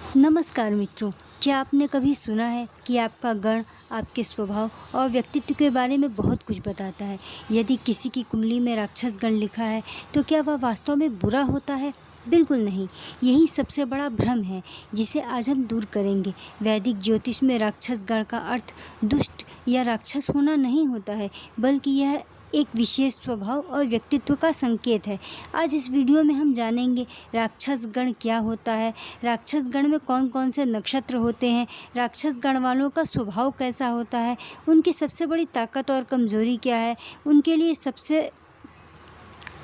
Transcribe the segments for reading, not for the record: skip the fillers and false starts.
नमस्कार मित्रों, क्या आपने कभी सुना है कि आपका गण आपके स्वभाव और व्यक्तित्व के बारे में बहुत कुछ बताता है। यदि किसी की कुंडली में राक्षस गण लिखा है तो क्या वह वास्तव में बुरा होता है? बिल्कुल नहीं। यही सबसे बड़ा भ्रम है जिसे आज हम दूर करेंगे। वैदिक ज्योतिष में राक्षस गण का अर्थ दुष्ट या राक्षस होना नहीं होता है, बल्कि यह एक विशेष स्वभाव और व्यक्तित्व का संकेत है। आज इस वीडियो में हम जानेंगे राक्षस गण क्या होता है, राक्षस गण में कौन कौन से नक्षत्र होते हैं, राक्षस गण वालों का स्वभाव कैसा होता है, उनकी सबसे बड़ी ताकत और कमजोरी क्या है, उनके लिए सबसे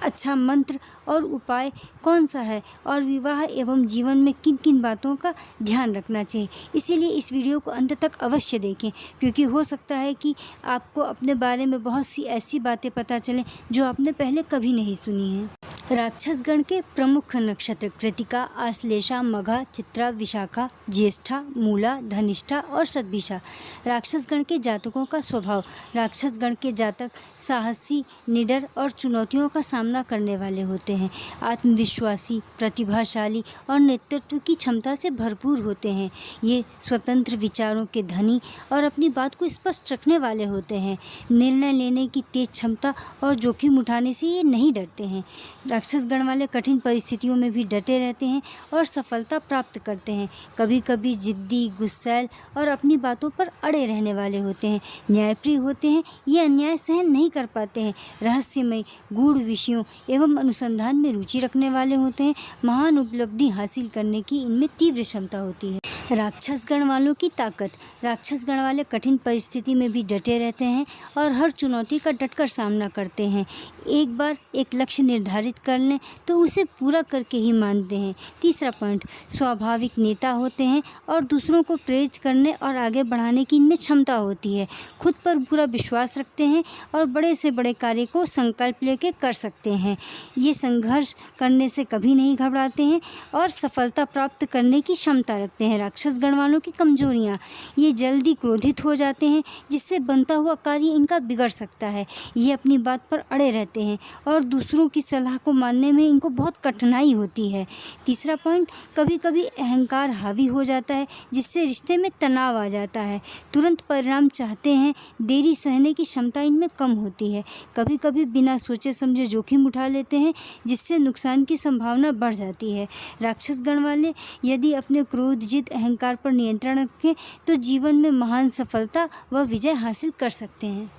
अच्छा मंत्र और उपाय कौन सा है, और विवाह एवं जीवन में किन किन बातों का ध्यान रखना चाहिए। इसीलिए इस वीडियो को अंत तक अवश्य देखें, क्योंकि हो सकता है कि आपको अपने बारे में बहुत सी ऐसी बातें पता चलें जो आपने पहले कभी नहीं सुनी हैं। राक्षस गण के प्रमुख नक्षत्र कृतिका, आश्लेषा, मघा, चित्रा, विशाखा, ज्येष्ठा, मूला, धनिष्ठा और सतभिषा। राक्षस गण के जातकों का स्वभाव। राक्षस गण के जातक साहसी, निडर और चुनौतियों का सामना करने वाले होते हैं। आत्मविश्वासी, प्रतिभाशाली और नेतृत्व की क्षमता से भरपूर होते हैं। ये स्वतंत्र विचारों के धनी और अपनी बात को स्पष्ट रखने वाले होते हैं। निर्णय लेने की तेज क्षमता और जोखिम उठाने से ये नहीं डरते हैं। राक्षस गण वाले कठिन परिस्थितियों में भी डटे रहते हैं और सफलता प्राप्त करते हैं। कभी कभी जिद्दी, गुस्सैल और अपनी बातों पर अड़े रहने वाले होते हैं। न्यायप्रिय होते हैं, ये अन्याय सहन नहीं कर पाते हैं। रहस्यमय, गूढ़ विषयों एवं अनुसंधान में रुचि रखने वाले होते हैं। महान उपलब्धि हासिल करने की इनमें तीव्र क्षमता होती है। राक्षस गण वालों की ताकत। राक्षस गण वाले कठिन परिस्थिति में भी डटे रहते हैं और हर चुनौती का डटकर सामना करते हैं। एक बार एक लक्ष्य निर्धारित कर लें तो उसे पूरा करके ही मानते हैं। तीसरा पॉइंट, स्वाभाविक नेता होते हैं और दूसरों को प्रेरित करने और आगे बढ़ाने की इनमें क्षमता होती है। खुद पर पूरा विश्वास रखते हैं और बड़े से बड़े कार्य को संकल्प लेके कर सकते हैं। ये संघर्ष करने से कभी नहीं घबराते हैं और सफलता प्राप्त करने की क्षमता रखते हैं। राक्षस गण वालों की कमजोरियाँ। ये जल्दी क्रोधित हो जाते हैं, जिससे बनता हुआ कार्य इनका बिगड़ सकता है। ये अपनी बात पर अड़े रहते हैं और दूसरों की सलाह को मानने में इनको बहुत कठिनाई होती है। तीसरा पॉइंट, कभी कभी अहंकार हावी हो जाता है, जिससे रिश्ते में तनाव आ जाता है। तुरंत परिणाम चाहते हैं, देरी सहने की क्षमता इनमें कम होती है। कभी कभी बिना सोचे समझे जोखिम उठा लेते हैं, जिससे नुकसान की संभावना बढ़ जाती है। राक्षस गण वाले यदि अपने क्रोध, जिद, अहंकार पर नियंत्रण रखें तो जीवन में महान सफलता व विजय हासिल कर सकते हैं।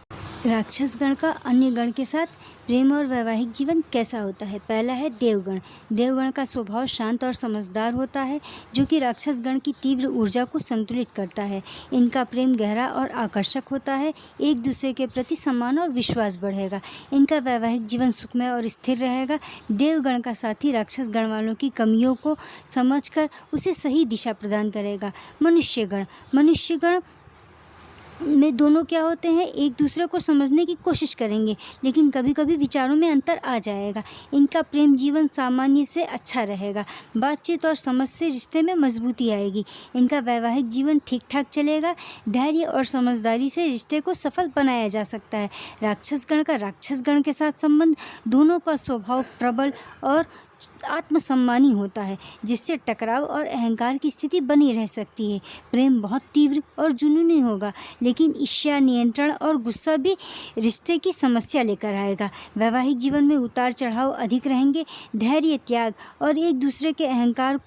राक्षस गण का अन्य गण के साथ प्रेम और वैवाहिक जीवन कैसा होता है। पहला है देवगण। देवगण का स्वभाव शांत और समझदार होता है, जो कि राक्षस गण की तीव्र ऊर्जा को संतुलित करता है। इनका प्रेम गहरा और आकर्षक होता है। एक दूसरे के प्रति सम्मान और विश्वास बढ़ेगा। इनका वैवाहिक जीवन सुखमय और स्थिर रहेगा। देवगण का साथी राक्षस गण वालों की कमियों को समझकर उसे सही दिशा प्रदान करेगा। मनुष्यगण। मनुष्यगण में दोनों क्या होते हैं, एक दूसरे को समझने की कोशिश करेंगे, लेकिन कभी कभी विचारों में अंतर आ जाएगा। इनका प्रेम जीवन सामान्य से अच्छा रहेगा। बातचीत और समझ से रिश्ते में मजबूती आएगी। इनका वैवाहिक जीवन ठीक ठाक चलेगा। धैर्य और समझदारी से रिश्ते को सफल बनाया जा सकता है। राक्षस गण का राक्षस गण के साथ संबंध। दोनों का स्वभाव प्रबल और आत्मसम्मानी होता है, जिससे टकराव और अहंकार की स्थिति बनी रह सकती है। प्रेम बहुत तीव्र और जुनूनी होगा, लेकिन ईर्ष्या, नियंत्रण और गुस्सा भी रिश्ते की समस्या लेकर आएगा। वैवाहिक जीवन में उतार चढ़ाव अधिक रहेंगे। धैर्य, त्याग और एक दूसरे के अहंकार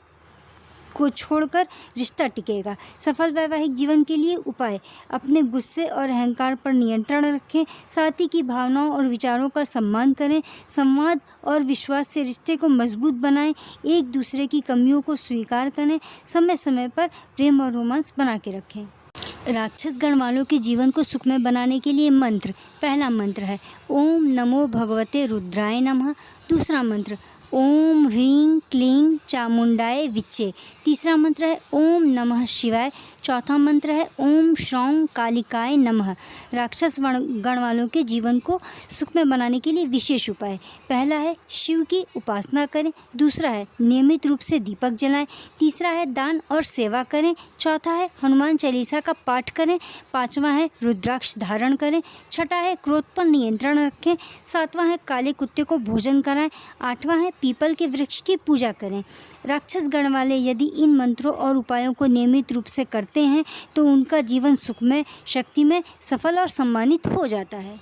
को छोड़कर रिश्ता टिकेगा। सफल वैवाहिक जीवन के लिए उपाय। अपने गुस्से और अहंकार पर नियंत्रण रखें। साथी की भावनाओं और विचारों का सम्मान करें। संवाद और विश्वास से रिश्ते को मजबूत बनाएं। एक दूसरे की कमियों को स्वीकार करें। समय समय पर प्रेम और रोमांस बना के रखें। राक्षस गण वालों के जीवन को सुखमय बनाने के लिए मंत्र। पहला मंत्र है ओम नमो भगवते रुद्राय नमः। दूसरा मंत्र ओम ह्रीं क्लीं चामुंडाय विच्चे। तीसरा मंत्र है ओम नमः शिवाय। चौथा मंत्र है ओम श्रौं कालिकाय नमः। राक्षस गण वालों के जीवन को सुखमय बनाने के लिए विशेष उपाय। पहला है शिव की उपासना करें। दूसरा है नियमित रूप से दीपक जलाएं। तीसरा है दान और सेवा करें। चौथा है हनुमान चालीसा का पाठ करें। पांचवा है रुद्राक्ष धारण करें। छठा है क्रोध पर नियंत्रण रखें। सातवां है काले कुत्ते को भोजन कराएं। आठवां है पीपल के वृक्ष की पूजा करें। राक्षस गण वाले यदि इन मंत्रों और उपायों को नियमित रूप से करते हैं तो उनका जीवन सुखमय, शक्तिमय, सफल और सम्मानित हो जाता है।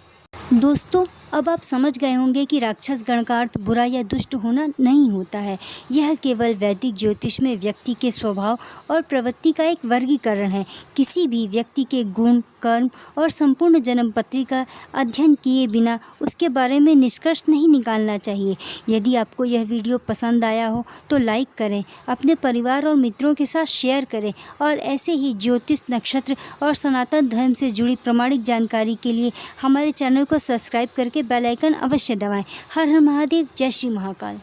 दोस्तों, अब आप समझ गए होंगे कि राक्षस गण का अर्थ बुरा या दुष्ट होना नहीं होता है। यह केवल वैदिक ज्योतिष में व्यक्ति के स्वभाव और प्रवृत्ति का एक वर्गीकरण है। किसी भी व्यक्ति के गुण, कर्म और संपूर्ण जन्म पत्री का अध्ययन किए बिना उसके बारे में निष्कर्ष नहीं निकालना चाहिए। यदि आपको यह वीडियो पसंद आया हो तो लाइक करें, अपने परिवार और मित्रों के साथ शेयर करें और ऐसे ही ज्योतिष, नक्षत्र और सनातन धर्म से जुड़ी प्रामाणिक जानकारी के लिए हमारे चैनल को सब्सक्राइब करके बेल आइकन अवश्य दबाएं। हर हर महादेव, जय श्री महाकाल।